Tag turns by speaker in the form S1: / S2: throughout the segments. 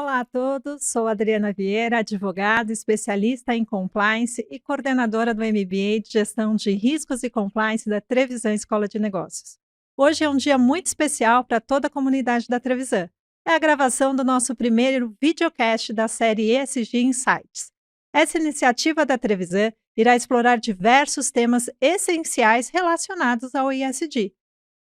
S1: Olá a todos, sou Adriana Vieira, advogada, especialista em compliance e coordenadora do MBA de Gestão de Riscos e Compliance da Trevisan Escola de Negócios. Hoje é um dia muito especial para toda a comunidade da Trevisan. É a gravação do nosso primeiro videocast da série ESG Insights. Essa iniciativa da Trevisan irá explorar diversos temas essenciais relacionados ao ESG.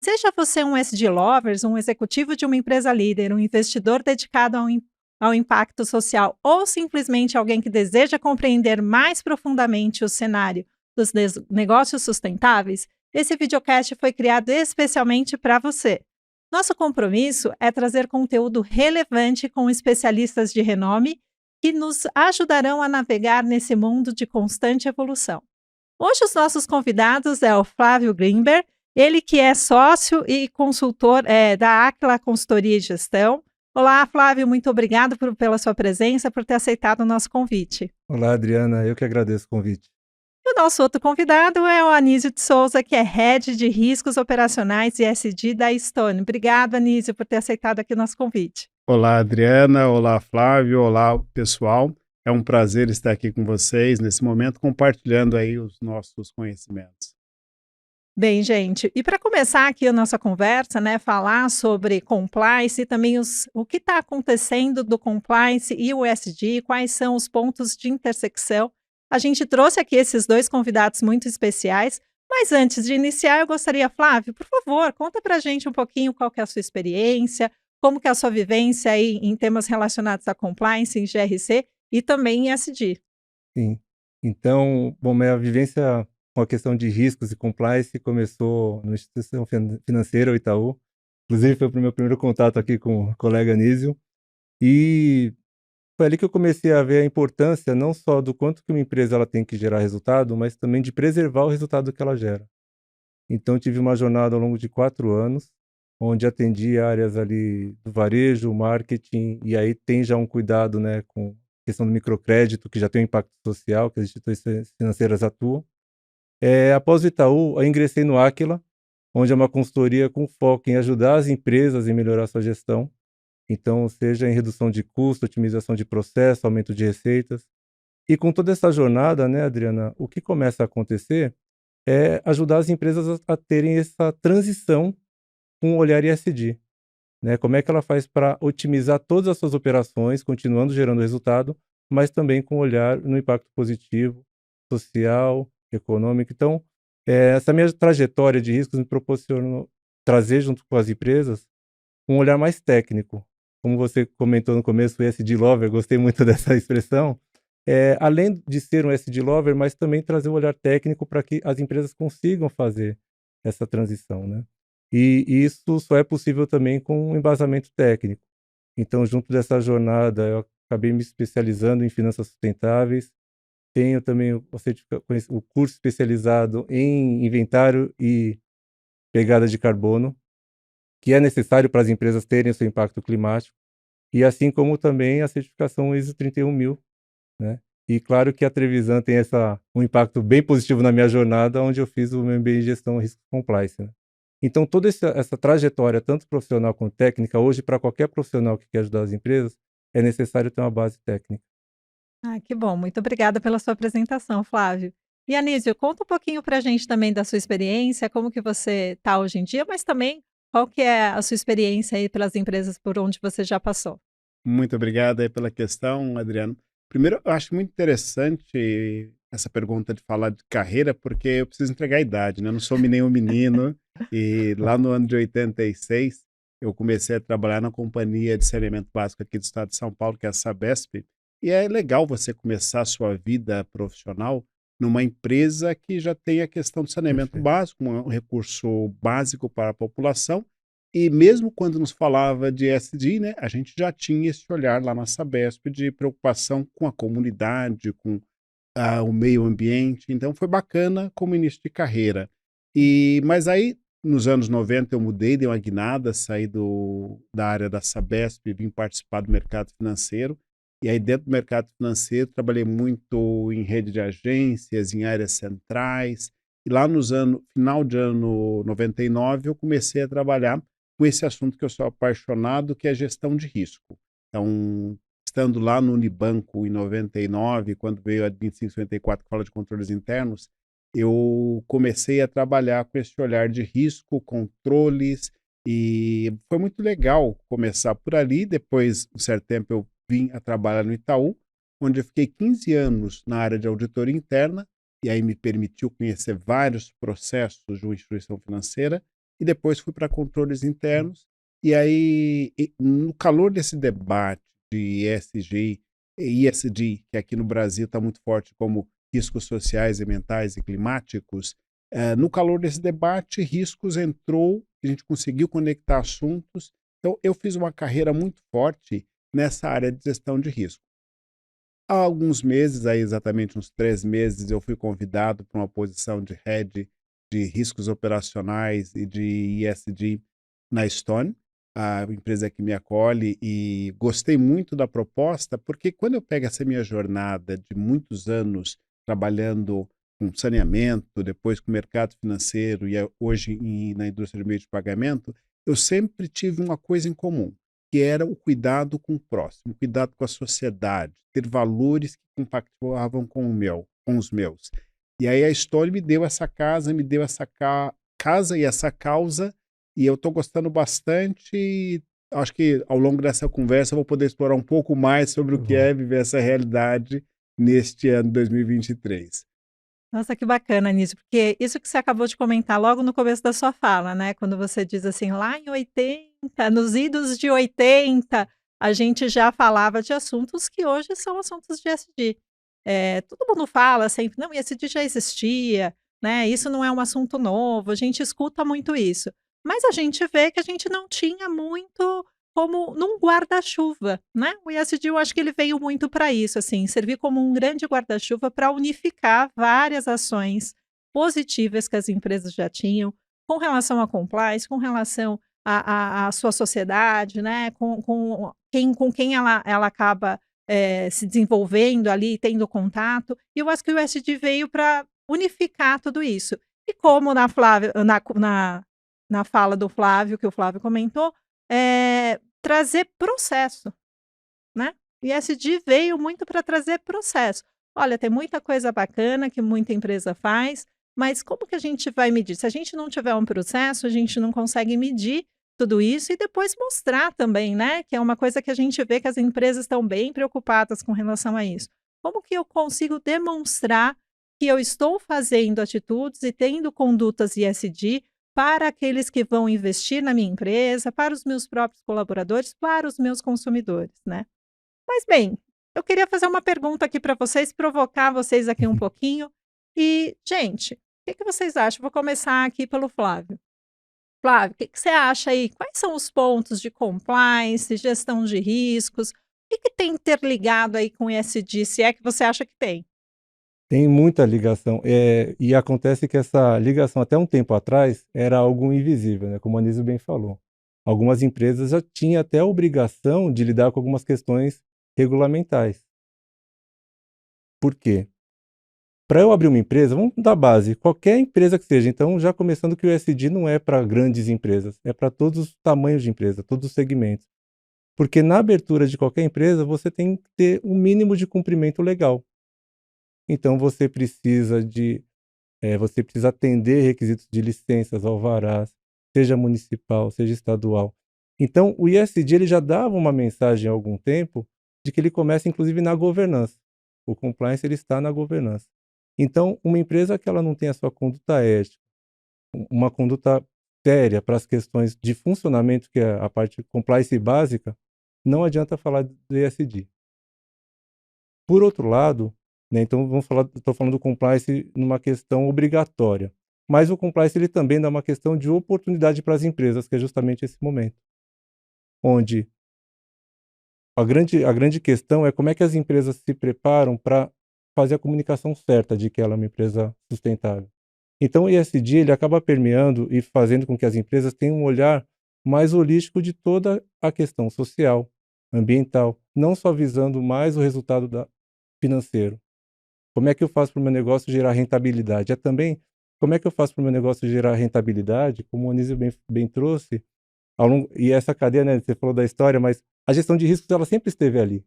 S1: Seja você um SD Lovers, um executivo de uma empresa líder, um investidor dedicado ao impacto social ou simplesmente alguém que deseja compreender mais profundamente o cenário dos negócios sustentáveis, esse videocast foi criado especialmente para você. Nosso compromisso é trazer conteúdo relevante com especialistas de renome que nos ajudarão a navegar nesse mundo de constante evolução. Hoje os nossos convidados é o Flávio Grimberg, ele que é sócio e consultor da Aquila Consultoria e Gestão. Olá, Flávio, muito obrigado pela sua presença, por ter aceitado o nosso convite.
S2: Olá, Adriana, eu que agradeço o convite.
S1: E o nosso outro convidado é o Anísio de Souza, que é Head de Riscos Operacionais e ESG da Stone. Obrigado, Anísio, por ter aceitado aqui o nosso convite.
S3: Olá, Adriana. Olá, Flávio. Olá, pessoal. É um prazer estar aqui com vocês nesse momento, compartilhando aí os nossos conhecimentos.
S1: Bem, gente, e para começar aqui a nossa conversa, né, falar sobre compliance e também o que está acontecendo do compliance e o ESG, quais são os pontos de intersecção. A gente trouxe aqui esses dois convidados muito especiais, mas antes de iniciar, eu gostaria, Flávio, por favor, conta para a gente um pouquinho qual que é a sua experiência, como que é a sua vivência aí em temas relacionados a compliance, em GRC e também em ESG.
S2: Sim. Então, bom, minha vivência com a questão de riscos e compliance começou na instituição financeira, o Itaú. Inclusive, foi o meu primeiro contato aqui com o colega Anísio. E foi ali que eu comecei a ver a importância não só do quanto que uma empresa ela tem que gerar resultado, mas também de preservar o resultado que ela gera. Então, tive uma jornada ao longo de 4 anos, onde atendi áreas ali do varejo, marketing, e aí tem já um cuidado, né, com a questão do microcrédito, que já tem um impacto social, que as instituições financeiras atuam. Após o Itaú, eu ingressei no Aquila, onde é uma consultoria com foco em ajudar as empresas em melhorar sua gestão. Então, seja em redução de custo, otimização de processo, aumento de receitas. E com toda essa jornada, né, Adriana, o que começa a acontecer é ajudar as empresas a terem essa transição com o olhar ESG, né? Como é que ela faz para otimizar todas as suas operações, continuando gerando resultado, mas também com olhar no impacto positivo, social, econômico. Então, essa minha trajetória de riscos me proporcionou trazer junto com as empresas um olhar mais técnico. Como você comentou no começo, o ESG Lover, gostei muito dessa expressão. Além de ser um ESG Lover, mas também trazer um olhar técnico para que as empresas consigam fazer essa transição, né? E isso só é possível também com um embasamento técnico. Então, junto dessa jornada, eu acabei me especializando em finanças sustentáveis. Tenho também o curso especializado em inventário e pegada de carbono, que é necessário para as empresas terem o seu impacto climático, e assim como também a certificação ISO 31000, né. E claro que a Trevisan tem um impacto bem positivo na minha jornada, onde eu fiz o meu MBA em Gestão, Risco e Compliance, né. Então toda essa trajetória, tanto profissional quanto técnica, hoje para qualquer profissional que quer ajudar as empresas, é necessário ter uma base técnica.
S1: Ah, que bom. Muito obrigada pela sua apresentação, Flávio. E Anísio, conta um pouquinho para a gente também da sua experiência, como que você está hoje em dia, mas também qual que é a sua experiência aí pelas empresas por onde você já passou.
S3: Muito obrigado aí pela questão, Adriano. Primeiro, eu acho muito interessante essa pergunta de falar de carreira, porque eu preciso entregar a idade, né? Eu não sou nenhum menino, e lá no ano de 86, eu comecei a trabalhar na companhia de saneamento básico aqui do estado de São Paulo, que é a Sabesp, e é legal você começar a sua vida profissional numa empresa que já tem a questão do saneamento
S2: Perfeito.
S3: básico, um recurso básico para a população, e mesmo quando nos falava de ESG, né, a gente já tinha esse olhar lá na Sabesp de preocupação com a comunidade, com o meio ambiente. Então foi bacana como início de carreira. Mas aí, nos anos 90, eu mudei, dei uma guinada, saí da área da Sabesp e vim participar do mercado financeiro. E aí, dentro do mercado financeiro, trabalhei muito em rede de agências, em áreas centrais. E lá final de ano 99, eu comecei a trabalhar com esse assunto que eu sou apaixonado, que é gestão de risco. Então, estando lá no Unibanco em 99, quando veio a 2554 que fala de controles internos, eu comecei a trabalhar com esse olhar de risco, controles, e foi muito legal começar por ali. Depois, um certo tempo, eu vim a trabalhar no Itaú, onde eu fiquei 15 anos na área de auditoria interna, e aí me permitiu conhecer vários processos de uma instituição financeira, e depois fui para controles internos, e aí, no calor desse debate de ESG e ISD, que aqui no Brasil está muito forte como riscos sociais, ambientais e climáticos, no calor desse debate, riscos entrou, a gente conseguiu conectar assuntos. Então, eu fiz uma carreira muito forte nessa área de gestão de risco. Há alguns meses, aí exatamente uns 3 meses, eu fui convidado para uma posição de head de riscos operacionais e de ESG na Stone, a empresa que me acolhe, e gostei muito da proposta, porque quando eu pego essa minha jornada de muitos anos trabalhando com saneamento, depois com mercado financeiro e hoje na indústria de meio de pagamento, eu sempre tive uma coisa em comum, que era o cuidado com o próximo, o cuidado com a sociedade, ter valores que compactuavam com os meus. E aí a história me deu essa casa, me deu essa casa e essa causa, e eu estou gostando bastante. E acho que ao longo dessa conversa eu vou poder explorar um pouco mais sobre o que é viver essa realidade neste ano 2023.
S1: Nossa, que bacana nisso, porque isso que você acabou de comentar logo no começo da sua fala, né? Quando você diz assim, lá em 80, nos idos de 80, a gente já falava de assuntos que hoje são assuntos de ESG. Todo mundo fala sempre, não, ESG já existia, né? Isso não é um assunto novo, a gente escuta muito isso. Mas a gente vê que a gente não tinha muito como num guarda-chuva, né? O ESG, eu acho que ele veio muito para isso, assim, servir como um grande guarda-chuva para unificar várias ações positivas que as empresas já tinham com relação a compliance, com relação à sua sociedade, né? Com quem ela acaba se desenvolvendo ali, tendo contato. E eu acho que o ESG veio para unificar tudo isso. E como na fala do Flávio, que o Flávio comentou, trazer processo, né? O ESG veio muito para trazer processo. Olha, tem muita coisa bacana que muita empresa faz, mas como que a gente vai medir? Se a gente não tiver um processo, a gente não consegue medir tudo isso e depois mostrar também, né? Que é uma coisa que a gente vê que as empresas estão bem preocupadas com relação a isso. Como que eu consigo demonstrar que eu estou fazendo atitudes e tendo condutas ESG para aqueles que vão investir na minha empresa, para os meus próprios colaboradores, para os meus consumidores, né? Mas bem, eu queria fazer uma pergunta aqui para vocês, provocar vocês aqui um pouquinho. E, gente, o que vocês acham? Vou começar aqui pelo Flávio. Flávio, o que você acha aí? Quais são os pontos de compliance, gestão de riscos? O que tem interligado aí com o ESG, se é que você acha que tem?
S2: Tem muita ligação, e acontece que essa ligação até um tempo atrás era algo invisível, né, como a Anísio bem falou. Algumas empresas já tinham até a obrigação de lidar com algumas questões regulamentais. Por quê? Para eu abrir uma empresa, vamos dar base, qualquer empresa que seja, então já começando que o ESG não é para grandes empresas, é para todos os tamanhos de empresa, todos os segmentos. Porque na abertura de qualquer empresa, você tem que ter um mínimo de cumprimento legal. Então você precisa atender requisitos de licenças, alvarás, seja municipal, seja estadual. Então, o ISD ele já dava uma mensagem há algum tempo de que ele começa inclusive na governança. O compliance ele está na governança. Então, uma empresa que ela não tem a sua conduta ética, uma conduta séria para as questões de funcionamento, que é a parte compliance básica, não adianta falar do ESG. Por outro lado, né, então estou falando do compliance numa questão obrigatória, mas o compliance ele também dá uma questão de oportunidade para as empresas, que é justamente esse momento, onde a grande questão é como é que as empresas se preparam para fazer a comunicação certa de que ela é uma empresa sustentável. Então o ESG ele acaba permeando e fazendo com que as empresas tenham um olhar mais holístico de toda a questão social, ambiental, não só visando mais o resultado financeiro. Como é que eu faço para o meu negócio gerar rentabilidade? É também como é que eu faço para o meu negócio gerar rentabilidade, como o Anísio bem trouxe, E essa cadeia, né, você falou da história, mas a gestão de riscos ela sempre esteve ali.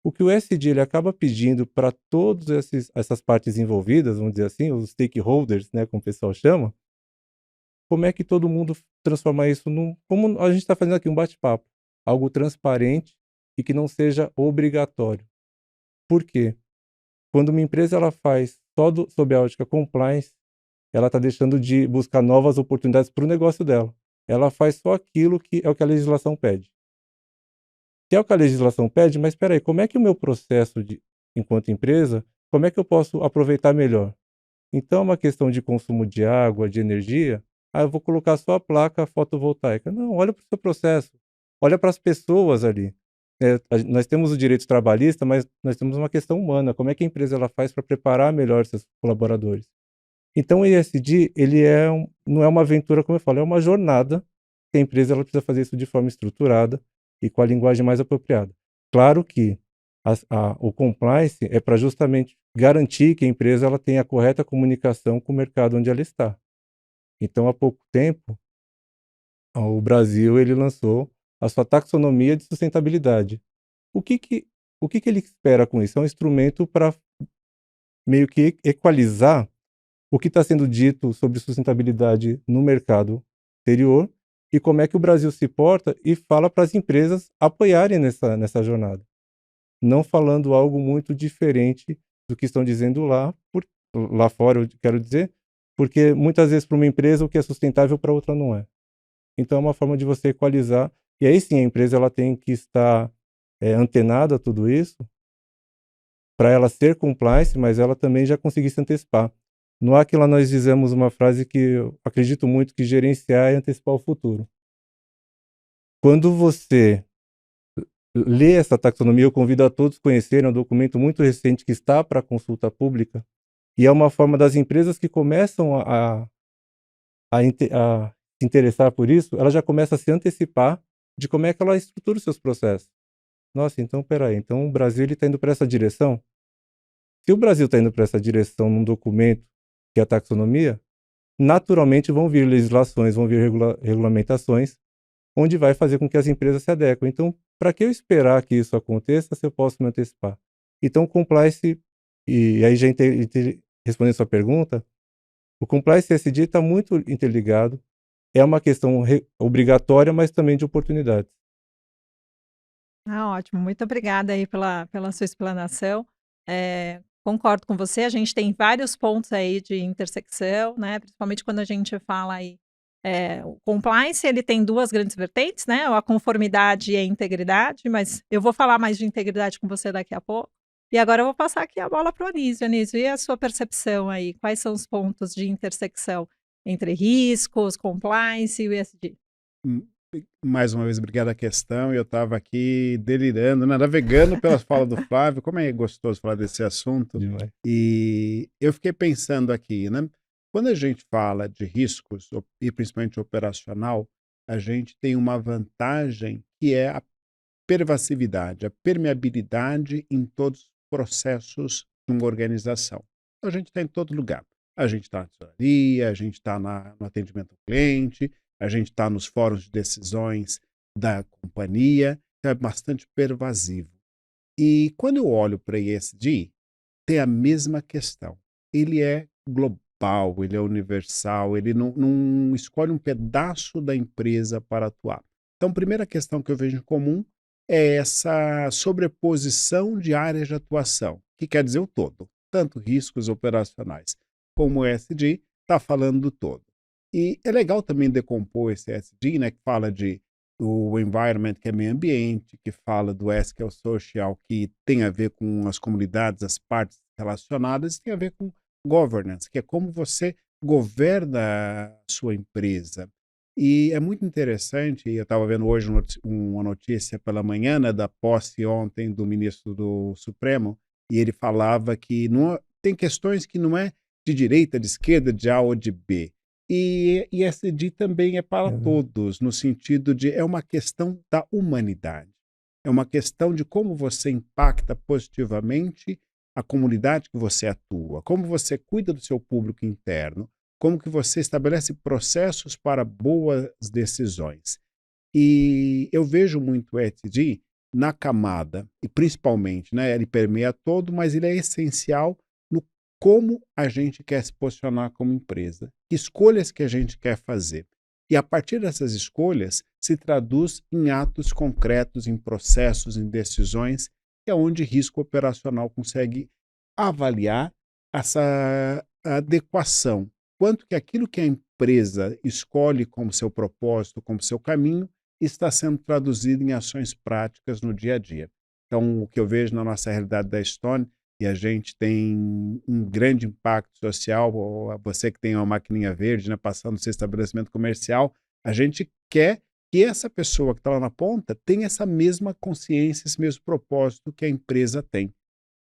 S2: O que o ESG ele acaba pedindo para todas essas partes envolvidas, vamos dizer assim, os stakeholders, né, como o pessoal chama, como é que todo mundo transforma isso como a gente está fazendo aqui, um bate-papo, algo transparente e que não seja obrigatório. Por quê? Quando uma empresa ela faz só sob a ótica compliance, ela está deixando de buscar novas oportunidades para o negócio dela. Ela faz só aquilo que é o que a legislação pede. Que é o que a legislação pede, mas espera aí, como é que o meu processo enquanto empresa, como é que eu posso aproveitar melhor? Então é uma questão de consumo de água, de energia, eu vou colocar só a placa fotovoltaica. Não, olha para o seu processo, olha para as pessoas ali. Nós temos o direito trabalhista, mas nós temos uma questão humana. Como é que a empresa ela faz para preparar melhor seus colaboradores? Então o ESG, ele não é uma aventura, como eu falo, é uma jornada que a empresa ela precisa fazer isso de forma estruturada e com a linguagem mais apropriada. Claro que o compliance é para justamente garantir que a empresa ela tenha a correta comunicação com o mercado onde ela está. Então, há pouco tempo, o Brasil ele lançou a sua taxonomia de sustentabilidade. O que que, o que que ele espera com isso? É um instrumento para meio que equalizar o que está sendo dito sobre sustentabilidade no mercado exterior e como é que o Brasil se porta e fala para as empresas apoiarem nessa jornada. Não falando algo muito diferente do que estão dizendo lá fora, eu quero dizer, porque muitas vezes para uma empresa o que é sustentável para outra não é. Então é uma forma de você equalizar, e aí sim a empresa ela tem que estar antenada a tudo isso, para ela ser compliance, mas ela também já conseguir se antecipar. No Aquila nós dizemos uma frase que eu acredito muito, que gerenciar é antecipar o futuro. Quando você lê essa taxonomia, eu convido a todos a conhecerem, é um documento muito recente que está para consulta pública, e é uma forma das empresas que começam a se interessar por isso, ela já começa a se antecipar de como é que ela estrutura os seus processos. Nossa, então espera aí, então o Brasil está indo para essa direção? Se o Brasil está indo para essa direção num documento que é a taxonomia, naturalmente vão vir legislações, vão vir regulamentações, onde vai fazer com que as empresas se adequem. Então, para que eu esperar que isso aconteça se eu posso me antecipar? Então, compliance, e aí já respondendo a sua pergunta, o compliance ESG está muito interligado, é uma questão obrigatória, mas também de oportunidades.
S1: Ótimo. Muito obrigada aí pela sua explanação. Concordo com você, a gente tem vários pontos aí de intersecção, né, principalmente quando a gente fala aí, o compliance ele tem 2 grandes vertentes, né, a conformidade e a integridade, mas eu vou falar mais de integridade com você daqui a pouco. E agora eu vou passar aqui a bola para o Anísio. Anísio, e a sua percepção aí? Quais são os pontos de intersecção entre riscos, compliance e o ESG?
S3: Hum, Mais uma vez, obrigado a questão. Eu estava aqui delirando, né, navegando pelas falas do Flávio. Como é gostoso falar desse assunto.
S2: Demais.
S3: E eu fiquei pensando aqui, né? Quando a gente fala de riscos, e principalmente operacional, a gente tem uma vantagem que é a pervasividade, a permeabilidade em todos os processos de uma organização. Então, a gente está em todo lugar. A gente está na tesouraria, a gente está no atendimento ao cliente, a gente está nos fóruns de decisões da companhia, então é bastante pervasivo. E quando eu olho para ESG, tem a mesma questão. Ele é global, ele é universal, ele não escolhe um pedaço da empresa para atuar. Então, a primeira questão que eu vejo em comum é essa sobreposição de áreas de atuação, que quer dizer o todo, tanto riscos operacionais como o ESG, está falando do todo. E é legal também decompor esse ESG, né, que fala de o environment, que é meio ambiente, que fala do S, que é o social, que tem a ver com as comunidades, as partes relacionadas, e tem a ver com governance, que é como você governa a sua empresa. E é muito interessante, eu estava vendo hoje uma notícia pela manhã, né, da posse ontem do ministro do Supremo, e ele falava que tem questões que não é de direita, de esquerda, de A ou de B. E ESG também é para todos, no sentido de é uma questão da humanidade. É uma questão de como você impacta positivamente a comunidade que você atua, como você cuida do seu público interno, como que você estabelece processos para boas decisões. E eu vejo muito o ESG na camada, e principalmente, né, ele permeia todo, mas ele é essencial no como a gente quer se posicionar como empresa, que escolhas que a gente quer fazer. E a partir dessas escolhas, se traduz em atos concretos, em processos, em decisões, que é onde risco operacional consegue avaliar essa adequação. Quanto que aquilo que a empresa escolhe como seu propósito, como seu caminho, está sendo traduzido em ações práticas no dia a dia. Então, o que eu vejo na nossa realidade da Stone, e a gente tem um grande impacto social, ou você que tem uma maquininha verde, né, passando no seu estabelecimento comercial, a gente quer que essa pessoa que está lá na ponta tenha essa mesma consciência, esse mesmo propósito que a empresa tem,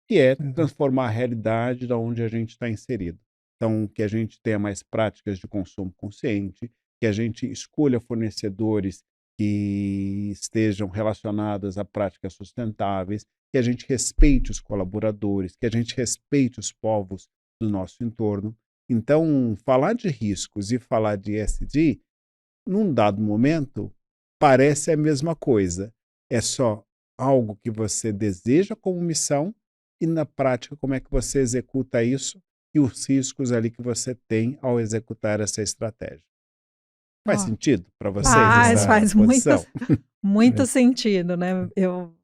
S3: que é
S2: Exato.
S3: transformar a realidade da onde a gente está inserido. Então, que a gente tenha mais práticas de consumo consciente, que a gente escolha fornecedores que estejam relacionados a práticas sustentáveis, que a gente respeite os colaboradores, que a gente respeite os povos do nosso entorno. Então, falar de riscos e falar de ESG, num dado momento, parece a mesma coisa. É só algo que você deseja como missão e, na prática, como é que você executa isso e os riscos ali que você tem ao executar essa estratégia. Faz
S1: Ó,
S3: sentido para vocês
S1: faz,
S3: essa
S1: faz muito,
S3: posição?
S1: muito sentido, né? Eu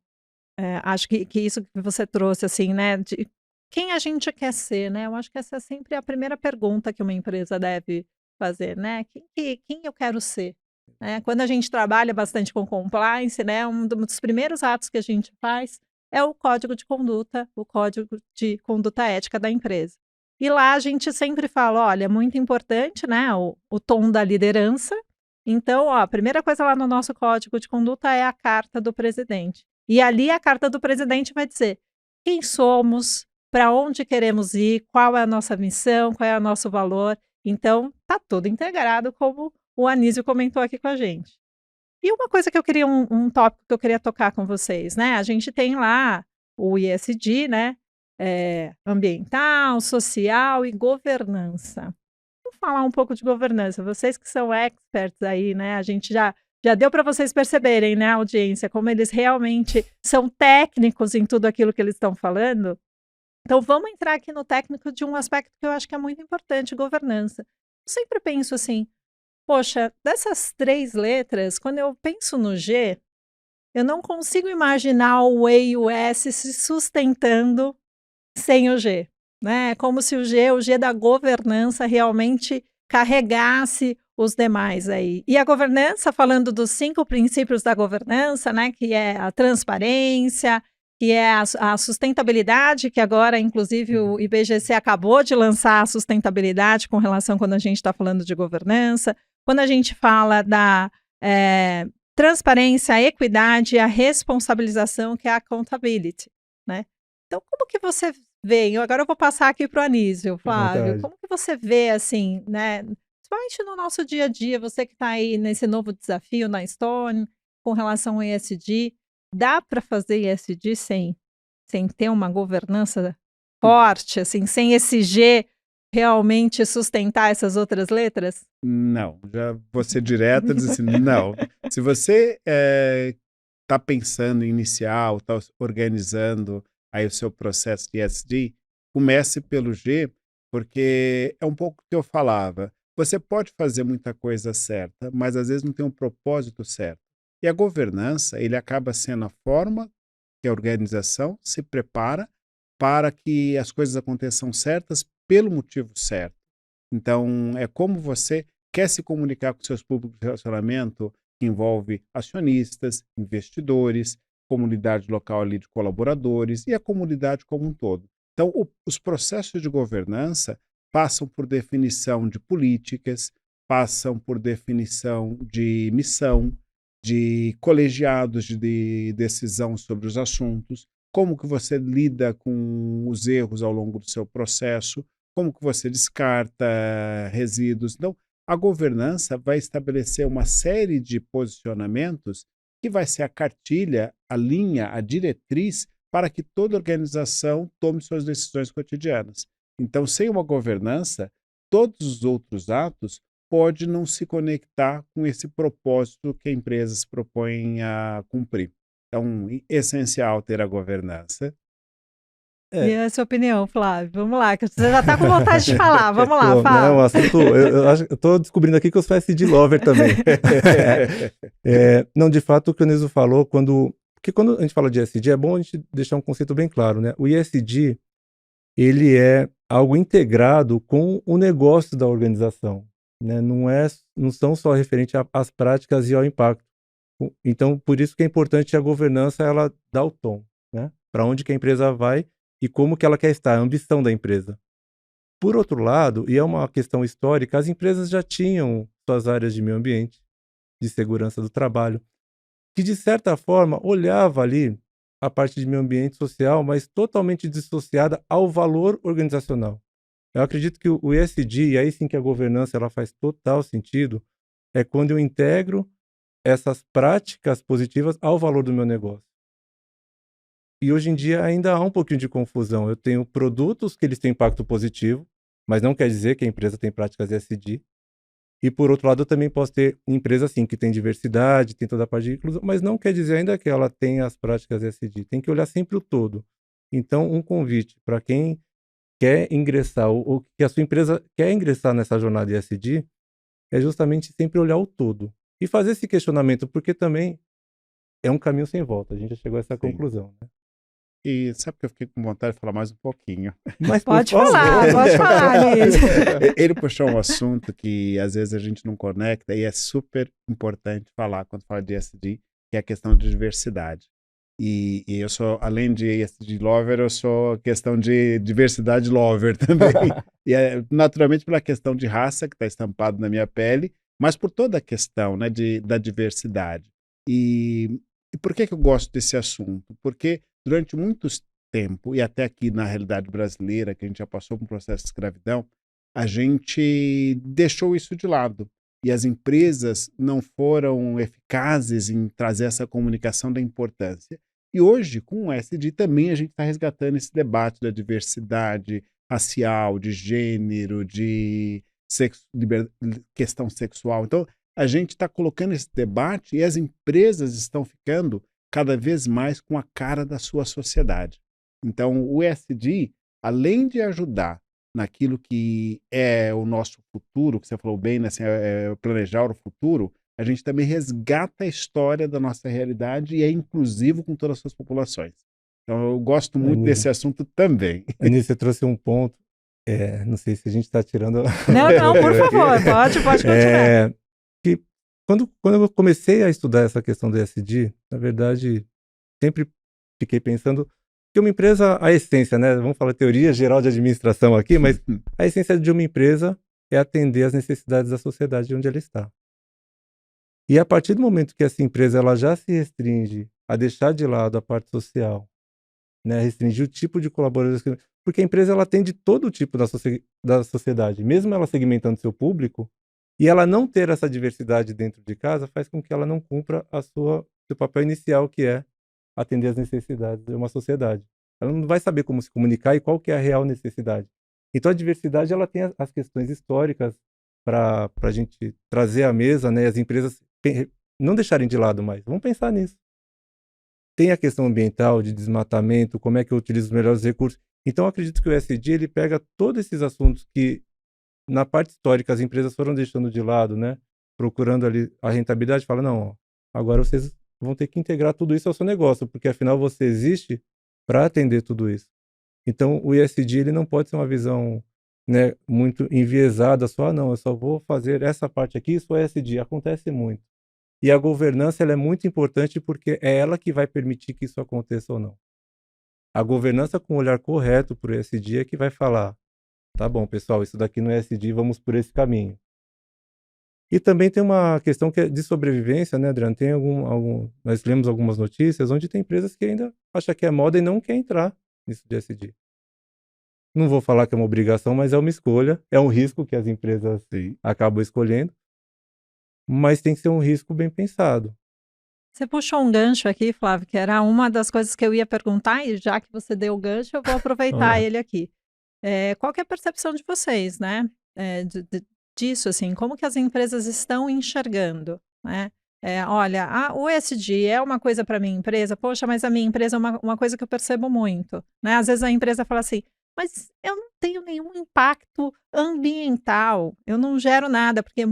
S1: acho que isso que você trouxe, assim, né? De quem a gente quer ser, né? Eu acho que essa é sempre a primeira pergunta que uma empresa deve fazer, né? Quem eu quero ser? Né? Quando a gente trabalha bastante com compliance, né? Um dos primeiros atos que a gente faz é o código de conduta, o código de conduta ética da empresa. E lá a gente sempre fala, olha, é muito importante, né? O tom da liderança. Então, ó, a primeira coisa lá no nosso código de conduta é a carta do presidente. E ali a carta do presidente vai dizer quem somos, para onde queremos ir, qual é a nossa missão, qual é o nosso valor. Então, tá tudo integrado, como o Anísio comentou aqui com a gente. E uma coisa que eu queria, um tópico que eu queria tocar com vocês, né? A gente tem lá o ISD, né? Ambiental, social e governança. Vamos falar um pouco de governança. Vocês que são experts aí, né? A gente já deu para vocês perceberem, né, audiência, como eles realmente são técnicos em tudo aquilo que eles estão falando. Então, vamos entrar aqui no técnico de um aspecto que eu acho que é muito importante, governança. Eu sempre penso assim, poxa, dessas 3 letras, quando eu penso no G, eu não consigo imaginar o E e o S se sustentando sem o G, né? Como se o G da governança realmente carregasse os demais aí. E a governança, falando dos 5 princípios da governança, né? Que é a transparência, que é a sustentabilidade, que agora, inclusive, o IBGC acabou de lançar a sustentabilidade com relação quando a gente está falando de governança. Quando a gente fala da transparência, a equidade e a responsabilização, que é a accountability, né? Então, como que você vê? Agora eu vou passar aqui para o Anísio,
S2: À
S1: Flávio.
S2: vontade.
S1: Como que você vê, assim, né? Principalmente no nosso dia a dia, você que está aí nesse novo desafio na Stone, com relação ao ESG, dá para fazer ESG sem ter uma governança forte, assim, sem esse G realmente sustentar essas outras letras?
S3: Não, já vou ser direto e dizer assim, não. Se você está pensando em iniciar ou está organizando aí o seu processo de ESG, comece pelo G, porque é um pouco o que eu falava. Você pode fazer muita coisa certa, mas às vezes não tem um propósito certo. E a governança, ele acaba sendo a forma que a organização se prepara para que as coisas aconteçam certas pelo motivo certo. Então, é como você quer se comunicar com seus públicos de relacionamento, que envolve acionistas, investidores, comunidade local ali de colaboradores e a comunidade como um todo. Então, os processos de governança passam por definição de políticas, passam por definição de missão, de colegiados de decisão sobre os assuntos, como que você lida com os erros ao longo do seu processo, como que você descarta resíduos. Então, a governança vai estabelecer uma série de posicionamentos que vai ser a cartilha, a linha, a diretriz para que toda organização tome suas decisões cotidianas. Então, sem uma governança, todos os outros atos pode não se conectar com esse propósito que a empresa se propõe a cumprir. Então, essencial ter a governança.
S1: E a sua opinião, Flávio? Vamos lá, que você já está com vontade de falar. Vamos lá,
S2: Não,
S1: fala.
S2: assunto, eu tô descobrindo aqui que eu sou SD Lover também. Não, de fato, o que o Niso falou, porque quando a gente fala de ESG, é bom a gente deixar um conceito bem claro, né? O ESG, ele é algo integrado com o negócio da organização, né? Não são só referentes às práticas e ao impacto. Então, por isso que é importante a governança, ela dar o tom, né? Para onde que a empresa vai e como que ela quer estar, a ambição da empresa. Por outro lado, e é uma questão histórica, as empresas já tinham suas áreas de meio ambiente, de segurança do trabalho, que de certa forma olhava ali a parte de meio ambiente social, mas totalmente dissociada ao valor organizacional. Eu acredito que o ESG, e aí sim que a governança ela faz total sentido, é quando eu integro essas práticas positivas ao valor do meu negócio. E hoje em dia ainda há um pouquinho de confusão. Eu tenho produtos que eles têm impacto positivo, mas não quer dizer que a empresa tem práticas ESG. E por outro lado, eu também posso ter empresa sim que tem diversidade, tem toda a parte de inclusão, mas não quer dizer ainda que ela tem as práticas ESG. Tem que olhar sempre o todo. Então, um convite para quem quer ingressar ou que a sua empresa quer ingressar nessa jornada ESG é justamente sempre olhar o todo e fazer esse questionamento, porque também é um caminho sem volta. A gente já chegou a essa
S3: Sim.
S2: conclusão, né?
S3: E sabe que eu fiquei com vontade de falar mais um pouquinho.
S2: Mas
S1: Pode falar, Liz.
S3: Ele puxou um assunto que às vezes a gente não conecta e é super importante falar quando fala de ESG, que é a questão de diversidade. E eu sou, além de ESG lover, eu sou questão de diversidade lover também. E é naturalmente pela questão de raça que está estampado na minha pele, mas por toda a questão, né, da diversidade. E por que eu gosto desse assunto? Porque durante muito tempo, e até aqui na realidade brasileira, que a gente já passou por um processo de escravidão, a gente deixou isso de lado. E as empresas não foram eficazes em trazer essa comunicação da importância. E hoje, com o ESG, também a gente está resgatando esse debate da diversidade racial, de gênero, de questão sexual. Então, a gente está colocando esse debate e as empresas estão ficando cada vez mais com a cara da sua sociedade. Então, o ESG, além de ajudar naquilo que é o nosso futuro, que você falou bem, né, assim, planejar o futuro, a gente também resgata a história da nossa realidade e é inclusivo com todas as suas populações. Então, eu gosto muito desse assunto também.
S2: Anísio, você trouxe um ponto, não sei se a gente está tirando...
S1: Não, por favor, pode continuar.
S2: Que quando eu comecei a estudar essa questão do ESG, na verdade, sempre fiquei pensando que uma empresa, a essência, né? Vamos falar teoria geral de administração aqui, mas a essência de uma empresa é atender às necessidades da sociedade onde ela está. E a partir do momento que essa empresa ela já se restringe a deixar de lado a parte social, né? Restringir o tipo de colaboradores, porque a empresa ela atende todo o tipo da sociedade, mesmo ela segmentando seu público, e ela não ter essa diversidade dentro de casa faz com que ela não cumpra seu papel inicial, que é atender às necessidades de uma sociedade. Ela não vai saber como se comunicar e qual que é a real necessidade. Então a diversidade ela tem as questões históricas para a gente trazer à mesa, né, as empresas não deixarem de lado mais. Vamos pensar nisso. Tem a questão ambiental, de desmatamento, como é que eu utilizo os melhores recursos. Então eu acredito que o ESG ele pega todos esses assuntos que na parte histórica as empresas foram deixando de lado, né, procurando ali a rentabilidade, fala, não, ó, agora vocês vão ter que integrar tudo isso ao seu negócio, porque afinal você existe para atender tudo isso. Então o ESG ele não pode ser uma visão, né, muito enviesada, só não, eu só vou fazer essa parte aqui, isso é ESG, acontece muito. E a governança ela é muito importante porque é ela que vai permitir que isso aconteça ou não. A governança com o olhar correto para o ESG é que vai falar, tá bom pessoal, isso daqui não é ESG, vamos por esse caminho. E também tem uma questão que é de sobrevivência, né, Adriano? Tem nós lemos algumas notícias onde tem empresas que ainda acham que é moda e não quer entrar nisso de ESG. Não vou falar que é uma obrigação, mas é uma escolha, é um risco que as empresas acabam escolhendo, mas tem que ser um risco bem pensado.
S1: Você puxou um gancho aqui, Flávio, que era uma das coisas que eu ia perguntar, e já que você deu o gancho, eu vou aproveitar ele aqui. Qual que é a percepção de vocês, né? disso, assim, como que as empresas estão enxergando, né? Olha, o ESG é uma coisa para minha empresa, poxa, mas a minha empresa é uma coisa que eu percebo muito, né? Às vezes a empresa fala assim, mas eu não tenho nenhum impacto ambiental, eu não gero nada, porque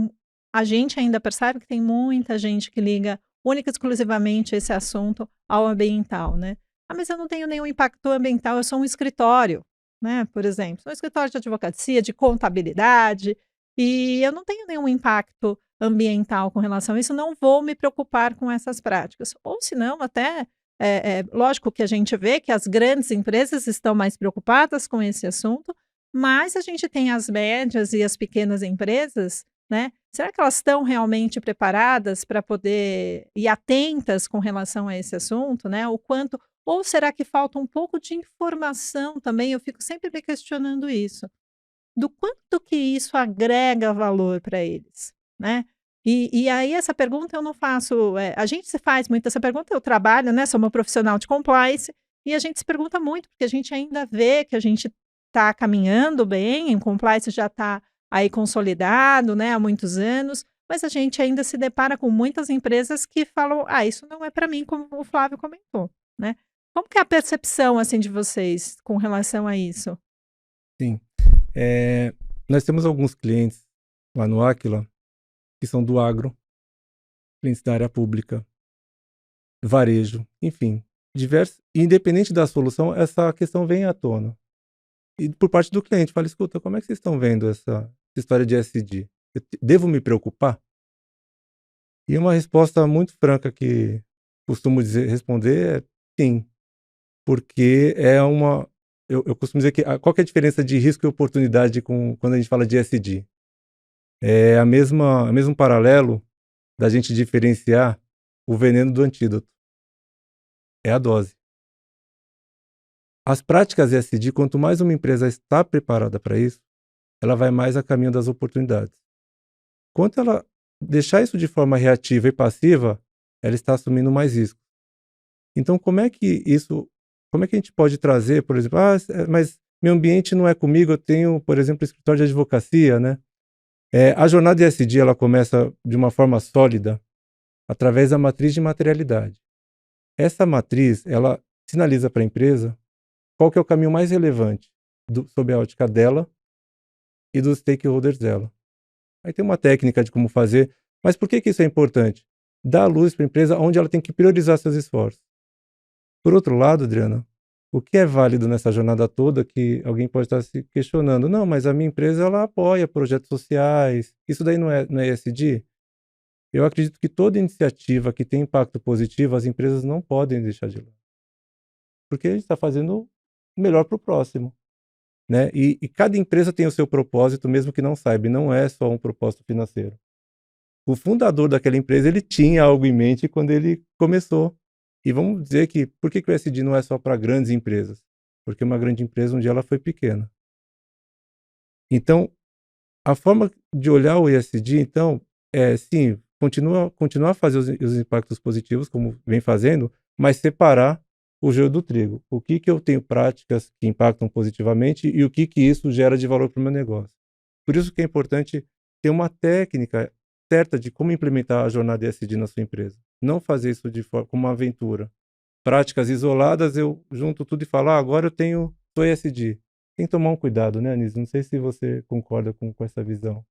S1: a gente ainda percebe que tem muita gente que liga única e exclusivamente esse assunto ao ambiental, né? Mas eu não tenho nenhum impacto ambiental, eu sou um escritório, né? Por exemplo, sou um escritório de advocacia, de contabilidade, e eu não tenho nenhum impacto ambiental com relação a isso, não vou me preocupar com essas práticas. Ou se não, até, lógico que a gente vê que as grandes empresas estão mais preocupadas com esse assunto, mas a gente tem as médias e as pequenas empresas, né? Será que elas estão realmente preparadas para poder ir atentas com relação a esse assunto, né? O quanto, ou será que falta um pouco de informação também? Eu fico sempre me questionando isso, do quanto que isso agrega valor para eles, né? E aí essa pergunta eu não faço, a gente se faz muito essa pergunta, eu trabalho, né, sou uma profissional de compliance, e a gente se pergunta muito, porque a gente ainda vê que a gente está caminhando bem, o compliance já está aí consolidado, né, há muitos anos, mas a gente ainda se depara com muitas empresas que falam, isso não é para mim, como o Flávio comentou, né? Como que é a percepção, assim, de vocês com relação a isso?
S2: Sim. Nós temos alguns clientes lá no Aquila que são do agro, clientes da área pública, varejo, enfim, diversos. Independente da solução, essa questão vem à tona. E por parte do cliente, fala, escuta, como é que vocês estão vendo essa história de SD? Devo me preocupar? E uma resposta muito franca que costumo responder é sim, porque eu costumo dizer que qual que é a diferença de risco e oportunidade quando a gente fala de SD? É o mesmo paralelo da gente diferenciar o veneno do antídoto. É a dose. As práticas ESG, quanto mais uma empresa está preparada para isso, ela vai mais a caminho das oportunidades. Quanto ela deixar isso de forma reativa e passiva, ela está assumindo mais risco. Então, como é que a gente pode trazer, por exemplo, mas meu ambiente não é comigo, eu tenho, por exemplo, escritório de advocacia, né? A jornada ESG, ela começa de uma forma sólida através da matriz de materialidade. Essa matriz, ela sinaliza para a empresa qual que é o caminho mais relevante sob a ótica dela e dos stakeholders dela. Aí tem uma técnica de como fazer, mas por que isso é importante? Dar luz para a empresa onde ela tem que priorizar seus esforços. Por outro lado, Adriana, o que é válido nessa jornada toda que alguém pode estar se questionando? Não, mas a minha empresa ela apoia projetos sociais, isso daí não é ESG? Eu acredito que toda iniciativa que tem impacto positivo, as empresas não podem deixar de lado. Porque a gente está fazendo o melhor para o próximo, né? E cada empresa tem o seu propósito, mesmo que não saiba, e não é só um propósito financeiro. O fundador daquela empresa, ele tinha algo em mente quando ele começou. E vamos dizer que, por que o ESG não é só para grandes empresas? Porque uma grande empresa, um dia ela foi pequena. Então, a forma de olhar o ESG, então, sim, continuar a fazer os impactos positivos, como vem fazendo, mas separar o joio do trigo. O que eu tenho práticas que impactam positivamente e o que isso gera de valor para o meu negócio. Por isso que é importante ter uma técnica certa de como implementar a jornada ESG na sua empresa. Não fazer isso como uma aventura. Práticas isoladas, eu junto tudo e falo, agora sou ESG. Tem que tomar um cuidado, né, Anísio? Não sei se você concorda com essa visão.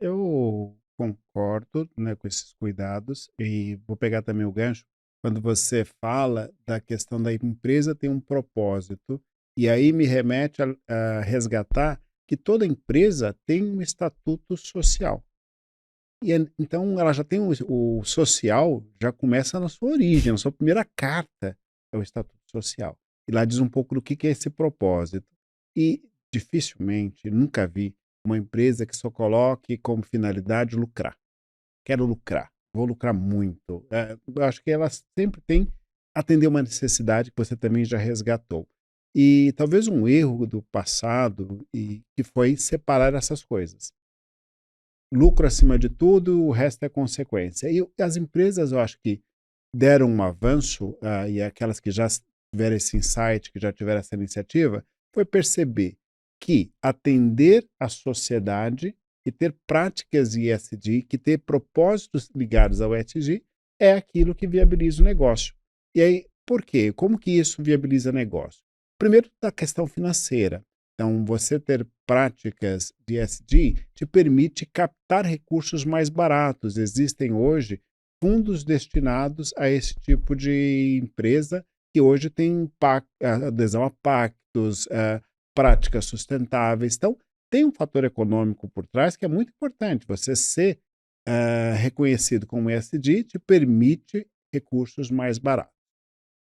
S3: Eu concordo, né, com esses cuidados e vou pegar também o gancho quando você fala da questão da empresa ter um propósito e aí me remete a resgatar que toda empresa tem um estatuto social. Então ela já tem o social, já começa na sua origem, na sua primeira carta é o estatuto social. E lá diz um pouco do que é esse propósito. E dificilmente, nunca vi uma empresa que só coloque como finalidade lucrar. Quero lucrar, vou lucrar muito. Eu acho que ela sempre tem atender uma necessidade que você também já resgatou. E talvez um erro do passado que foi separar essas coisas. Lucro acima de tudo, o resto é consequência. E as empresas, eu acho que deram um avanço, e aquelas que já tiveram esse insight, que já tiveram essa iniciativa, foi perceber que atender a sociedade e ter práticas ESG, que ter propósitos ligados ao ESG, é aquilo que viabiliza o negócio. E aí, por quê? Como que isso viabiliza negócio? Primeiro, da questão financeira. Então, você ter práticas de ESG te permite captar recursos mais baratos. Existem hoje fundos destinados a esse tipo de empresa que hoje tem adesão a pactos, práticas sustentáveis. Então, tem um fator econômico por trás que é muito importante. Você ser reconhecido como ESG te permite recursos mais baratos.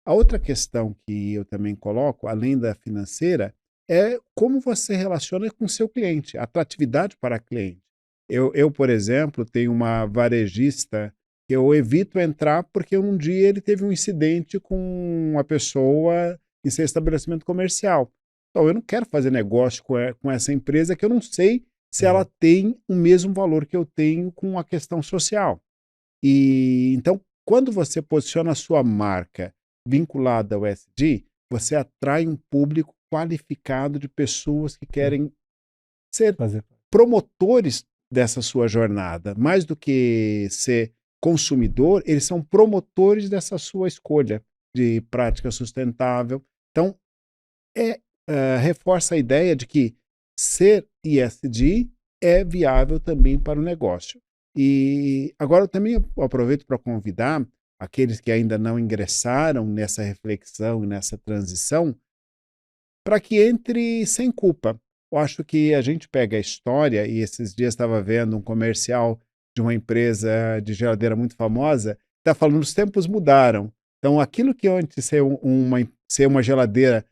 S3: A outra questão que eu também coloco, além da financeira, é como você relaciona com o seu cliente, a atratividade para cliente. Eu, por exemplo, tenho uma varejista que eu evito entrar porque um dia ele teve um incidente com uma pessoa em seu estabelecimento comercial. Então, eu não quero fazer negócio com essa empresa que eu não sei se ela tem o mesmo valor que eu tenho com a questão social. E então, quando você posiciona a sua marca vinculada ao ESG, você atrai um público qualificado de pessoas que querem ser promotores dessa sua jornada. Mais do que ser consumidor, eles são promotores dessa sua escolha de prática sustentável. Então, reforça a ideia de que ser ESG é viável também para o negócio. E agora eu também aproveito para convidar aqueles que ainda não ingressaram nessa reflexão e nessa transição, para que entre sem culpa. Eu acho que a gente pega a história, e esses dias estava vendo um comercial de uma empresa de geladeira muito famosa, está falando que os tempos mudaram. Então, aquilo que antes ser uma geladeira,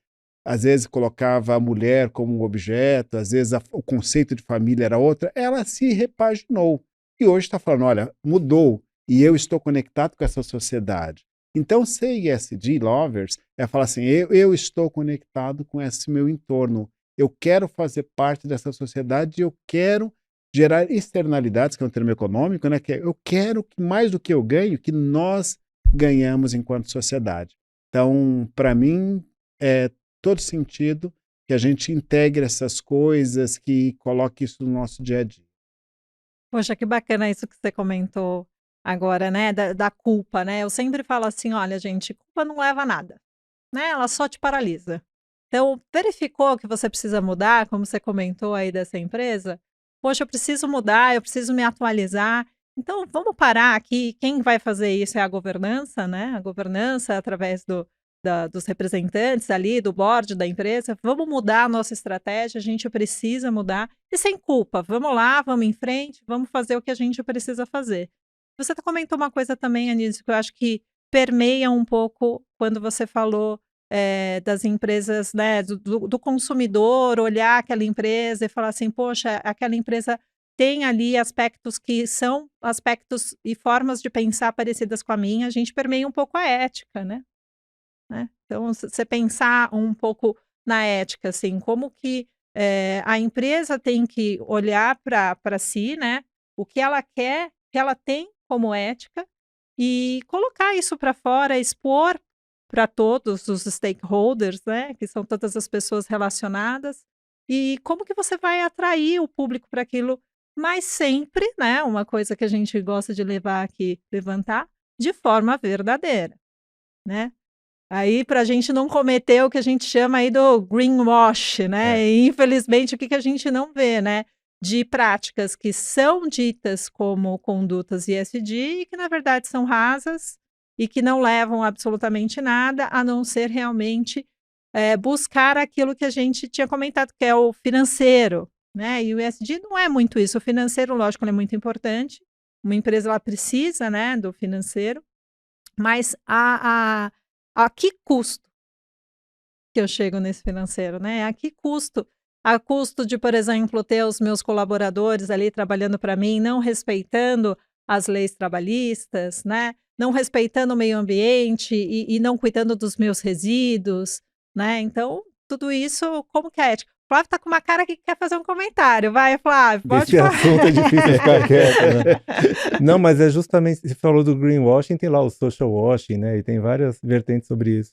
S3: às vezes colocava a mulher como um objeto, às vezes o conceito de família era outra, ela se repaginou. E hoje está falando, olha, mudou, e eu estou conectado com essa sociedade. Então, ser ESG Lovers é falar assim, eu estou conectado com esse meu entorno, eu quero fazer parte dessa sociedade, eu quero gerar externalidades, que é um termo econômico, né? Que eu quero que mais do que eu ganho, que nós ganhamos enquanto sociedade. Então, para mim, é todo sentido que a gente integre essas coisas, que coloque isso no nosso dia a dia.
S1: Poxa, que bacana isso que você comentou agora, né, da culpa, né? Eu sempre falo assim: olha, gente, culpa não leva a nada, né? Ela só te paralisa. Então, verificou que você precisa mudar, como você comentou aí dessa empresa? Poxa, eu preciso mudar, eu preciso me atualizar. Então, vamos parar aqui. Quem vai fazer isso é a governança, né? A governança através dos representantes ali, do board da empresa. Vamos mudar a nossa estratégia, a gente precisa mudar. E sem culpa, vamos lá, vamos em frente, vamos fazer o que a gente precisa fazer. Você comentou uma coisa também, Anísio, que eu acho que permeia um pouco quando você falou das empresas, né, do consumidor, olhar aquela empresa e falar assim, poxa, aquela empresa tem ali aspectos que são aspectos e formas de pensar parecidas com a minha, a gente permeia um pouco a ética, né? Então, você pensar um pouco na ética, assim, como que a empresa tem que olhar para si, né? O que ela quer, o que ela tem como ética, e colocar isso para fora, expor para todos os stakeholders, né? Que são todas as pessoas relacionadas, e como que você vai atrair o público para aquilo, mas sempre, né? Uma coisa que a gente gosta de levantar, de forma verdadeira, né? Aí, para a gente não cometer o que a gente chama aí do greenwash, né? E, infelizmente, o que a gente não vê, né? De práticas que são ditas como condutas ESG e que, na verdade, são rasas e que não levam absolutamente nada, a não ser realmente buscar aquilo que a gente tinha comentado, que é o financeiro, né? E o ESG não é muito isso. O financeiro, lógico, ele é muito importante. Uma empresa, ela precisa, né, do financeiro, mas a que custo que eu chego nesse financeiro, né? A que custo? A custo de, por exemplo, ter os meus colaboradores ali trabalhando para mim, não respeitando as leis trabalhistas, né? Não respeitando o meio ambiente e não cuidando dos meus resíduos, né? Então, tudo isso, como que é ética? Flávio tá com uma cara que quer fazer um comentário. Vai, Flávio, pode
S2: Desse
S1: falar.
S2: assunto é difícil ficar quieto, né? Não, mas é justamente, você falou do greenwashing, tem lá o social washing, né? E tem várias vertentes sobre isso.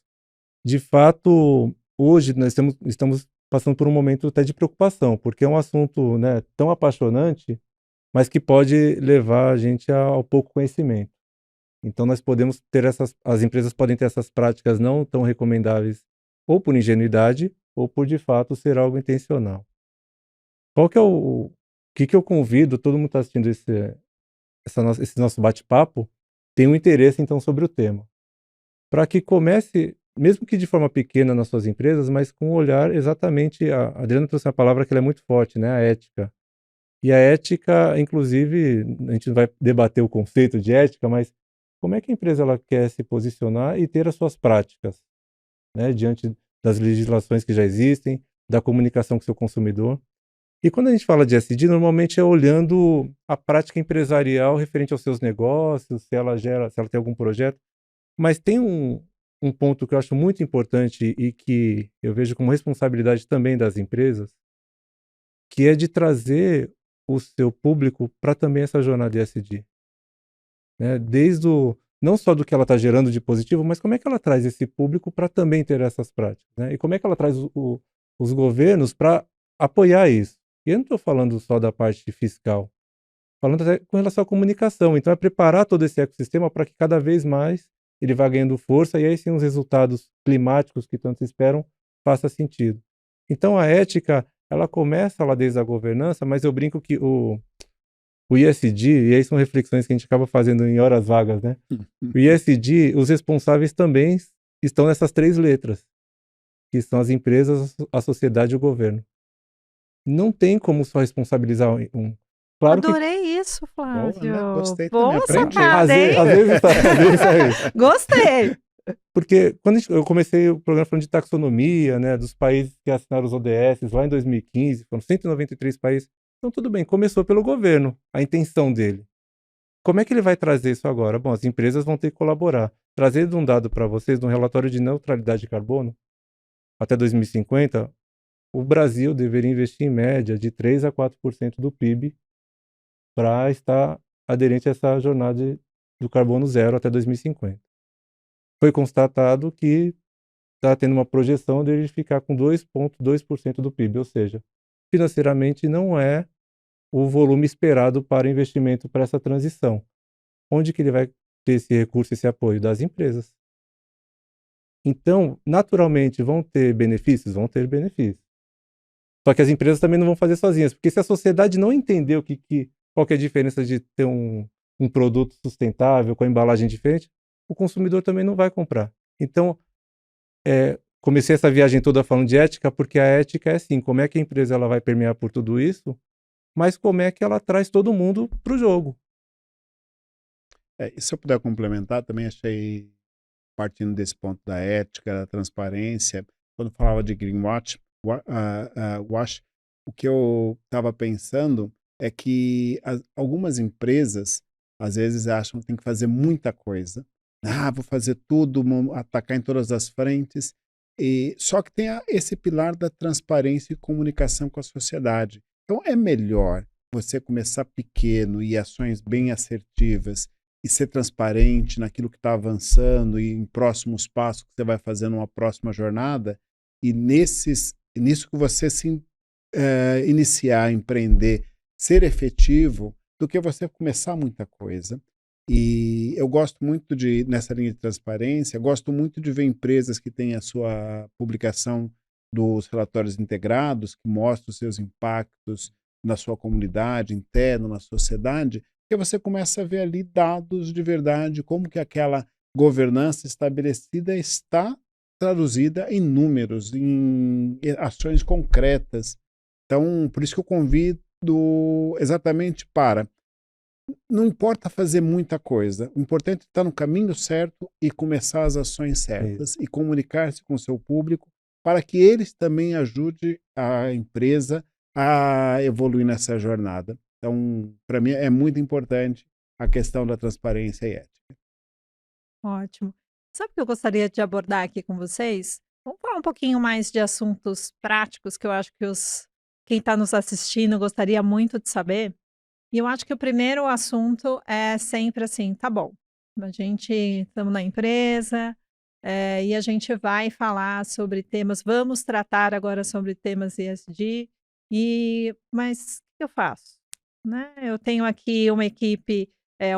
S2: De fato, hoje nós estamos passando por um momento até de preocupação, porque é um assunto, né, tão apaixonante, mas que pode levar a gente ao pouco conhecimento. Então nós podemos ter as empresas podem ter essas práticas não tão recomendáveis, ou por ingenuidade, ou por de fato ser algo intencional. Qual que é o que eu convido todo mundo que está assistindo esse nosso bate-papo, tem um interesse então sobre o tema, para que comece, mesmo que de forma pequena nas suas empresas, mas com um olhar exatamente, a Adriana trouxe uma palavra que ela é muito forte, né, a ética. E a ética, inclusive, a gente vai debater o conceito de ética, mas como é que a empresa ela quer se posicionar e ter as suas práticas, né, diante das legislações que já existem, da comunicação com o seu consumidor. E quando a gente fala de ESG, normalmente é olhando a prática empresarial referente aos seus negócios, se ela tem algum projeto, mas tem um ponto que eu acho muito importante e que eu vejo como responsabilidade também das empresas, que é de trazer o seu público para também essa jornada ESG, né? Não só do que ela está gerando de positivo, mas como é que ela traz esse público para também ter essas práticas, né? E como é que ela traz os governos para apoiar isso. E eu não estou falando só da parte fiscal, falando até com relação à comunicação. Então é preparar todo esse ecossistema para que cada vez mais ele vá ganhando força e aí sim os resultados climáticos que tanto se esperam faça sentido. Então a ética, ela começa lá desde a governança, mas eu brinco que o ISD, e aí são reflexões que a gente acaba fazendo em horas vagas, né? O ISD, os responsáveis também estão nessas 3 letras, que são as empresas, a sociedade e o governo. Não tem como só responsabilizar um. Claro que
S1: Adorei isso,
S3: Boa,
S1: Flávio.
S3: né? Gostei também,
S1: Boa
S3: aprendi.
S1: sacada, hein?
S2: às vezes é isso.
S1: Gostei.
S2: Porque quando eu comecei o programa falando de taxonomia, né, dos países que assinaram os ODS lá em 2015, foram 193 países. Então tudo bem, começou pelo governo, a intenção dele. Como é que ele vai trazer isso agora? Bom, as empresas vão ter que colaborar. Trazendo um dado para vocês, de um relatório de neutralidade de carbono, até 2050, o Brasil deveria investir em média de 3 a 4% do PIB para estar aderente a essa jornada do carbono zero até 2050. Foi constatado que está tendo uma projeção de ele ficar com 2,2% do PIB, ou seja, financeiramente não é o volume esperado para investimento para essa transição. Onde que ele vai ter esse recurso, esse apoio? Das empresas. Então, naturalmente, vão ter benefícios? Vão ter benefícios. Só que as empresas também não vão fazer sozinhas, porque se a sociedade não entender qual que é a diferença de ter um produto sustentável, com a embalagem diferente, o consumidor também não vai comprar. Então, comecei essa viagem toda falando de ética, porque a ética é assim, como é que a empresa ela vai permear por tudo isso, mas como é que ela traz todo mundo para o jogo.
S3: E se eu puder complementar, também achei, partindo desse ponto da ética, da transparência, quando falava de greenwash, o que eu estava pensando é que algumas empresas, às vezes, acham que tem que fazer muita coisa. Vou fazer tudo, atacar em todas as frentes. Só que tem esse pilar da transparência e comunicação com a sociedade. Então, é melhor você começar pequeno e ações bem assertivas e ser transparente naquilo que está avançando e em próximos passos que você vai fazer numa próxima jornada, e nisso que você se iniciar, empreender, ser efetivo, do que você começar muita coisa. E eu gosto muito nessa linha de transparência, gosto muito de ver empresas que têm a sua publicação dos relatórios integrados, que mostram os seus impactos na sua comunidade interna, na sociedade, porque você começa a ver ali dados de verdade, como que aquela governança estabelecida está traduzida em números, em ações concretas. Então, por isso que eu convido exatamente não importa fazer muita coisa, o importante é estar no caminho certo e começar as ações certas e comunicar-se com o seu público para que eles também ajudem a empresa a evoluir nessa jornada. Então, para mim é muito importante a questão da transparência e ética.
S1: Ótimo. Sabe o que eu gostaria de abordar aqui com vocês? Vamos falar um pouquinho mais de assuntos práticos que eu acho que quem está nos assistindo gostaria muito de saber. E eu acho que o primeiro assunto é sempre assim, tá bom, a gente estamos na empresa, e a gente vai falar sobre temas, vamos tratar agora sobre temas ESG, mas o que eu faço? Né? Eu tenho aqui uma equipe,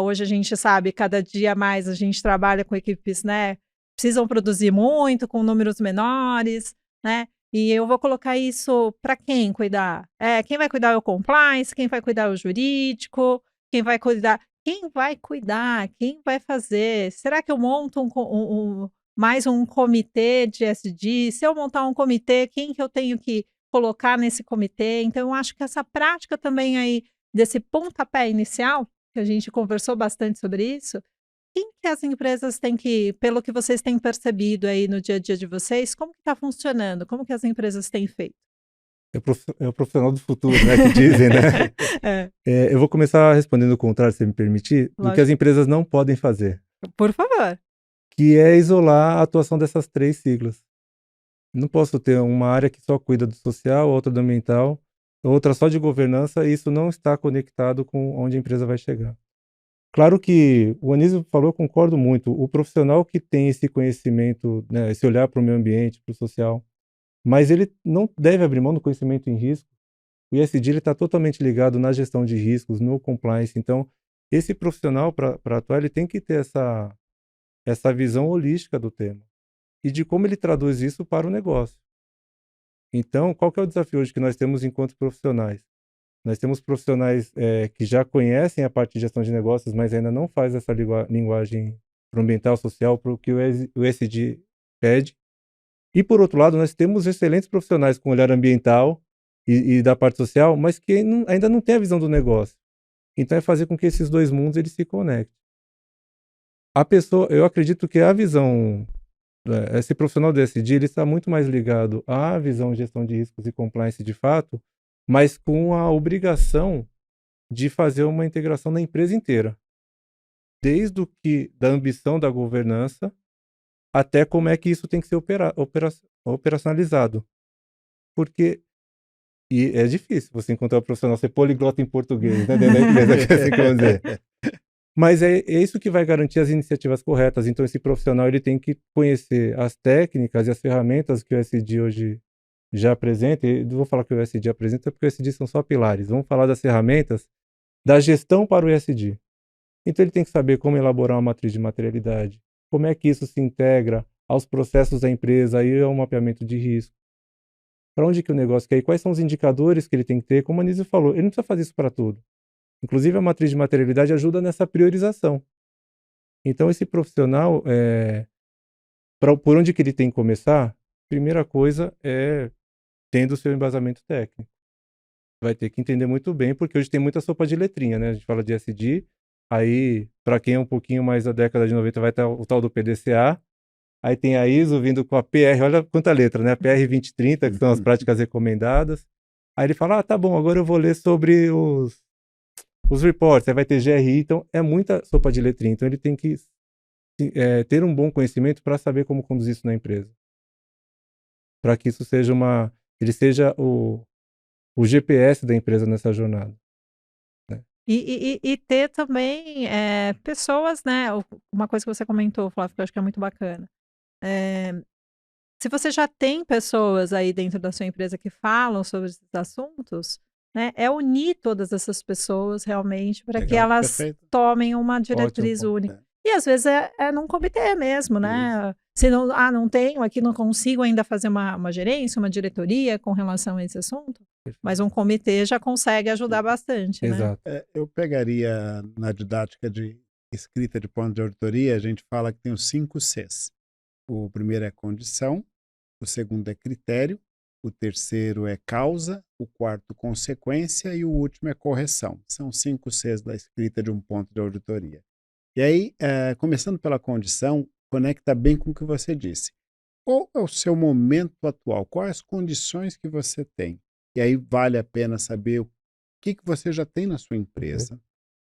S1: hoje a gente sabe, cada dia mais a gente trabalha com equipes, né? Precisam produzir muito, com números menores, né? E eu vou colocar isso para quem cuidar? Quem vai cuidar é o compliance, quem vai cuidar é o jurídico, quem vai cuidar, quem vai fazer? Será que eu monto mais um comitê de SD? Se eu montar um comitê, quem que eu tenho que colocar nesse comitê? Então, eu acho que essa prática também aí, desse pontapé inicial, que a gente conversou bastante sobre isso, quem que as empresas têm que, pelo que vocês têm percebido aí no dia a dia de vocês, como que está funcionando? Como que as empresas têm feito?
S2: É o profissional do futuro, né, que dizem, né? Eu vou começar respondendo o contrário, se você me permitir, do que as empresas não podem fazer.
S1: Por favor.
S2: Que é isolar a atuação dessas 3 siglas. Não posso ter uma área que só cuida do social, outra do ambiental, outra só de governança, e isso não está conectado com onde a empresa vai chegar. Claro que o Anísio falou, eu concordo muito. O profissional que tem esse conhecimento, né, esse olhar para o meio ambiente, para o social, mas ele não deve abrir mão do conhecimento em risco. O ESG está totalmente ligado na gestão de riscos, no compliance. Então, esse profissional, para atuar, ele tem que ter essa visão holística do tema e de como ele traduz isso para o negócio. Então, qual que é o desafio hoje que nós temos enquanto profissionais? Nós temos profissionais que já conhecem a parte de gestão de negócios, mas ainda não faz essa linguagem ambiental, social, para o que o ESG pede. E, por outro lado, nós temos excelentes profissionais com olhar ambiental e da parte social, mas que ainda não têm a visão do negócio. Então, é fazer com que esses 2 mundos eles se conectem. Eu acredito que a visão, esse profissional do ESG, ele está muito mais ligado à visão de gestão de riscos e compliance de fato, mas com a obrigação de fazer uma integração na empresa inteira. Desde da ambição da governança até como é que isso tem que ser operacionalizado. Porque é difícil você encontrar um profissional ser poliglota em português, né, dentro da empresa, que assim como dizer. Mas é isso que vai garantir as iniciativas corretas. Então, esse profissional ele tem que conhecer as técnicas e as ferramentas que o ESG hoje já apresenta. E não vou falar que o ESG apresenta, porque o ESG são só pilares. Vamos falar das ferramentas da gestão para o ESG. Então, ele tem que saber como elaborar uma matriz de materialidade, como é que isso se integra aos processos da empresa, aí é um mapeamento de risco. Para onde que o negócio quer ir? Quais são os indicadores que ele tem que ter? Como a Anísio falou, ele não precisa fazer isso para tudo. Inclusive, a matriz de materialidade ajuda nessa priorização. Então, esse profissional, por onde que ele tem que começar? Primeira coisa é tendo o seu embasamento técnico. Vai ter que entender muito bem, porque hoje tem muita sopa de letrinha, né? A gente fala de ESG, aí, para quem é um pouquinho mais da década de 90, vai ter o tal do PDCA, aí tem a ISO vindo com a PR, olha quanta letra, né? A PR 2030, que são as práticas recomendadas. Aí ele fala, tá bom, agora eu vou ler sobre os reports, aí vai ter GRI, então é muita sopa de letrinha. Então ele tem que ter um bom conhecimento para saber como conduzir isso na empresa. Para que isso seja ele seja o GPS da empresa nessa jornada. Né?
S1: E ter também pessoas, né? Uma coisa que você comentou, Flávio, que eu acho que é muito bacana. Se você já tem pessoas aí dentro da sua empresa que falam sobre esses assuntos, né, é unir todas essas pessoas realmente para que elas tomem uma diretriz única. E às vezes é num comitê mesmo, né? Isso. Se não tenho aqui, não consigo ainda fazer uma gerência, uma diretoria com relação a esse assunto, mas um comitê já consegue ajudar bastante,
S2: Exato.
S1: né?
S3: Eu pegaria na didática de escrita de ponto de auditoria, a gente fala que tem os 5 Cs. O primeiro é condição, o segundo é critério, o terceiro é causa, o quarto consequência e o último é correção. São 5 Cs da escrita de um ponto de auditoria. E aí, começando pela condição, conecta bem com o que você disse. Qual é o seu momento atual? Quais as condições que você tem? E aí vale a pena saber o que você já tem na sua empresa.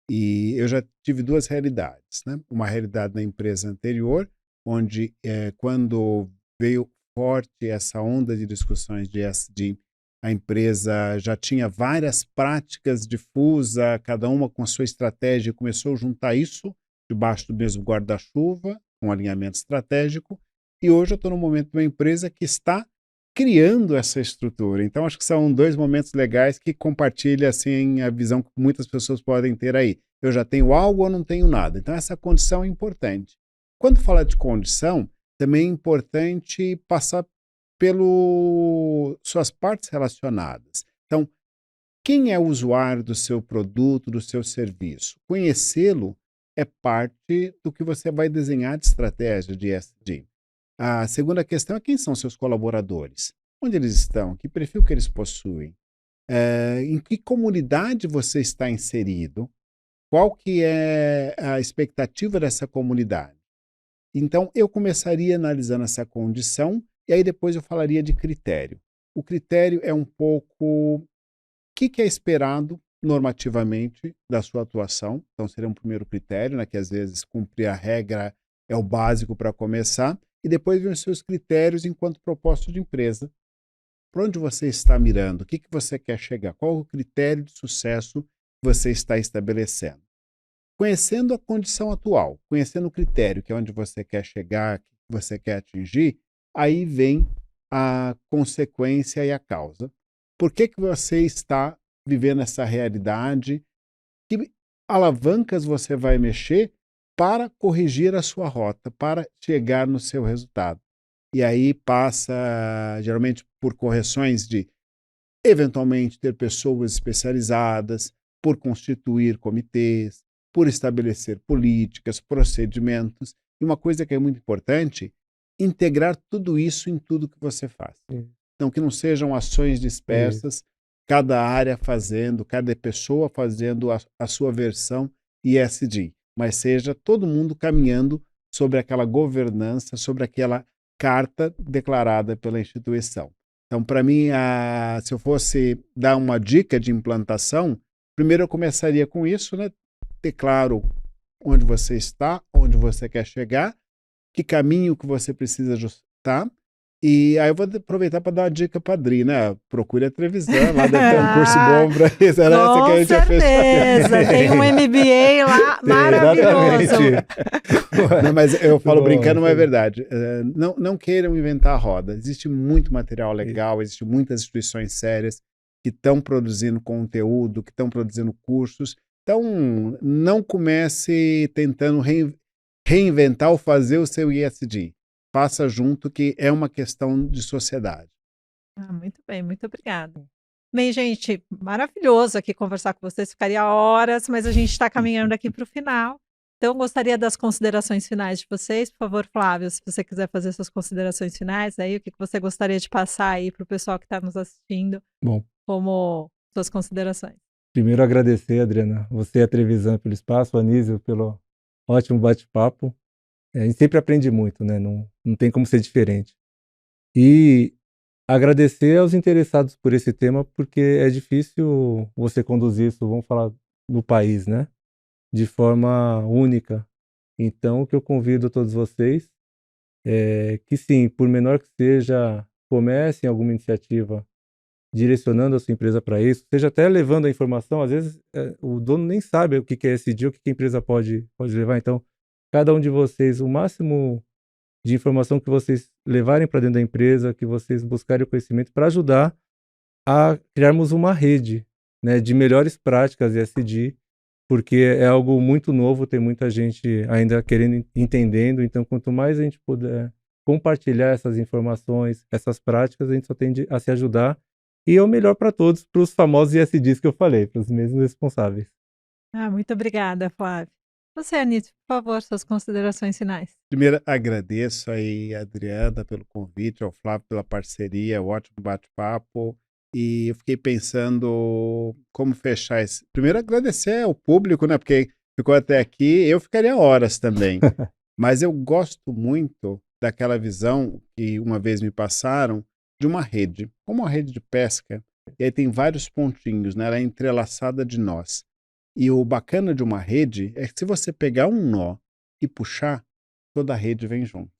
S3: E eu já tive 2 realidades, né? Uma realidade na empresa anterior, onde quando veio forte essa onda de discussões de ESG, a empresa já tinha várias práticas difusas, cada uma com a sua estratégia, começou a juntar isso debaixo do mesmo guarda-chuva, com alinhamento estratégico, e hoje eu estou no momento de uma empresa que está criando essa estrutura. Então, acho que são dois momentos legais que compartilham assim, a visão que muitas pessoas podem ter aí. Eu já tenho algo ou não tenho nada. Então, essa condição é importante. Quando fala de condição, também é importante passar pelas suas partes relacionadas. Então, quem é o usuário do seu produto, do seu serviço? Conhecê-lo é parte do que você vai desenhar de estratégia de ESG. A segunda questão é quem são seus colaboradores? Onde eles estão? Que perfil que eles possuem? Em que comunidade você está inserido? Qual que é a expectativa dessa comunidade? Então, eu começaria analisando essa condição e aí depois eu falaria de critério. O critério é um pouco o que é esperado normativamente da sua atuação. Então, seria um primeiro critério, né, que às vezes cumprir a regra é o básico para começar. E depois vem os seus critérios enquanto propósito de empresa. Para onde você está mirando? O que você quer chegar? Qual o critério de sucesso que você está estabelecendo? Conhecendo a condição atual, conhecendo o critério, que é onde você quer chegar, que você quer atingir, aí vem a consequência e a causa. Por que você está vivendo essa realidade? Que alavancas você vai mexer para corrigir a sua rota, para chegar no seu resultado? E aí passa, geralmente, por correções de, eventualmente, ter pessoas especializadas, por constituir comitês, por estabelecer políticas, procedimentos. E uma coisa que é muito importante, integrar tudo isso em tudo que você faz. Então, que não sejam ações dispersas, cada área fazendo, cada pessoa fazendo a sua versão ESG, mas seja todo mundo caminhando sobre aquela governança, sobre aquela carta declarada pela instituição. Então, para mim, se eu fosse dar uma dica de implantação, primeiro eu começaria com isso, né? Ter claro onde você está, onde você quer chegar, que caminho que você precisa ajustar. E aí eu vou aproveitar para dar uma dica para a Adri, né? Procure a Trevisan, lá deve ter um curso bom para isso. Era essa que a gente ia
S1: certeza, tem um MBA lá maravilhoso.
S3: Não, mas eu falo brincando, mas é verdade. Não queiram inventar a roda. Existe muito material legal, existe muitas instituições sérias que estão produzindo conteúdo, que estão produzindo cursos. Então, não comece tentando reinventar ou fazer o seu ESG. Faça junto, que é uma questão de sociedade.
S1: Muito bem, muito obrigada. Bem, gente, maravilhoso aqui conversar com vocês, ficaria horas, mas a gente está caminhando aqui para o final. Então, gostaria das considerações finais de vocês. Por favor, Flávio, se você quiser fazer suas considerações finais, aí o que você gostaria de passar aí para o pessoal que está nos assistindo, como suas considerações.
S2: Primeiro, agradecer, Adriana, você e a Trevisan pelo espaço, a Anísio pelo ótimo bate-papo. A gente sempre aprende muito, né? Não tem como ser diferente. E agradecer aos interessados por esse tema, porque é difícil você conduzir isso, vamos falar, no país, né? De forma única. Então, o que eu convido a todos vocês é que sim, por menor que seja, comecem alguma iniciativa direcionando a sua empresa para isso, seja até levando a informação, às vezes o dono nem sabe o que é ESG, o que a empresa pode levar, então cada um de vocês, o máximo de informação que vocês levarem para dentro da empresa, que vocês buscarem o conhecimento para ajudar a criarmos uma rede, né, de melhores práticas ESG, porque é algo muito novo, tem muita gente ainda querendo, entendendo, então quanto mais a gente puder compartilhar essas informações, essas práticas, a gente só tende a se ajudar e é o melhor para todos, para os famosos ESGs que eu falei, para os mesmos responsáveis.
S1: Muito obrigada, Flávio. Você, Anísio, por favor, suas considerações finais.
S3: Primeiro, agradeço aí a Adriana pelo convite, ao Flávio pela parceria, ótimo bate-papo. E eu fiquei pensando como fechar esse. Primeiro, agradecer ao público, né? Porque ficou até aqui, eu ficaria horas também. Mas eu gosto muito daquela visão que uma vez me passaram de uma rede, como uma rede de pesca. E aí tem vários pontinhos, né? Ela é entrelaçada de nós. E o bacana de uma rede é que se você pegar um nó e puxar, toda a rede vem junto.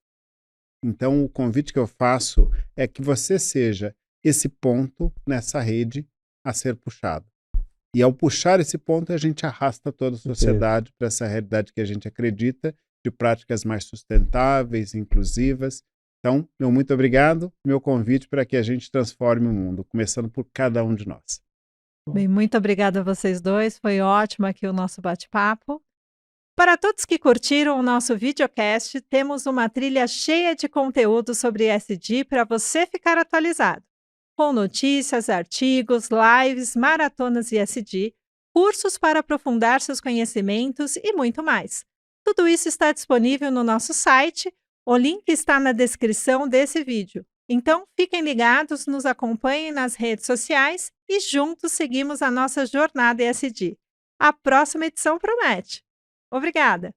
S3: Então, o convite que eu faço é que você seja esse ponto nessa rede a ser puxado. E ao puxar esse ponto, a gente arrasta toda a sociedade para essa realidade que a gente acredita, de práticas mais sustentáveis, inclusivas. Então, meu muito obrigado, meu convite para que a gente transforme o mundo, começando por cada um de nós.
S1: Bem, muito obrigada a vocês dois, foi ótimo aqui o nosso bate-papo. Para todos que curtiram o nosso videocast, temos uma trilha cheia de conteúdo sobre ESG para você ficar atualizado, com notícias, artigos, lives, maratonas ESG, cursos para aprofundar seus conhecimentos e muito mais. Tudo isso está disponível no nosso site, o link está na descrição desse vídeo. Então, fiquem ligados, nos acompanhem nas redes sociais e juntos seguimos a nossa jornada ESG. A próxima edição promete! Obrigada!